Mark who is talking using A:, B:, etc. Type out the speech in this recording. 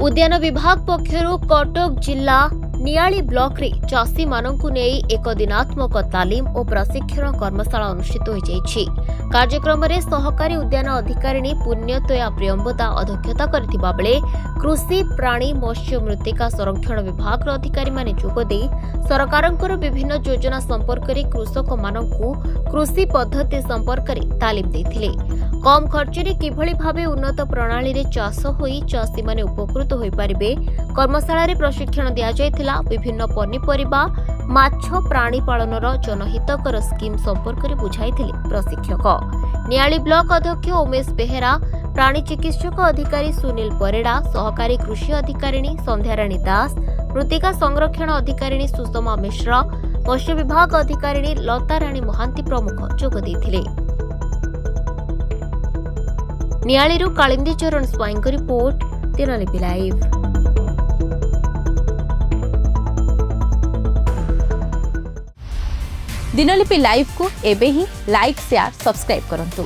A: उद्यान विभाग पक्षरु कटक जिला नियाली ब्लॉक रे चाषी मानकु नेई एक दिनात्मक तालीम और प्रशिक्षण कर्मशाला अनुष्ठित हो जाइछि। कार्यक्रम रे सहकारी उद्यान अधिकारिणी पुण्यतोया प्रियंवदा अध्यक्षता करथिबा बेले कृषि प्राणी मत्स्य मृत्तिका संरक्षण विभाग अधिकारी माने जोगदे सरकारंकर विभिन्न योजना संपर्क रे कृषक मानकु कृषि पद्धति संपर्क रे तालीम देथिले। कम खर्च रे किभली भाबे उन्नत प्रणाली रे चाष होई चाषी माने उपकृत होई परिबे कर्मशाला रे प्रशिक्षण दिया जायथिला। विभिन्न पनीपरिबा माछ प्राणी पालनर जनहितकर स्कीम संपर्क रे बुझाइथिले प्रशिक्षक। नियाली ब्लॉक अध्यक्ष उमेश बेहेरा, प्राणी चिकित्सक अधिकारी सुनील परेड़ा, सहकारी कृषि अधिकारिणी संध्याराणी दास, मृत्तिका संरक्षण अधिकारिणी सुषमा मिश्र, मत्स्य विभाग अधिकारिणी लता राणी महांती प्रमुख जोग देथिले। नियालीरू कालिंदी चरण स्वाईंक report, Dinalipi live.
B: Dinalipi live को एबे ही लाइक शेयर सब्सक्राइब करंतु।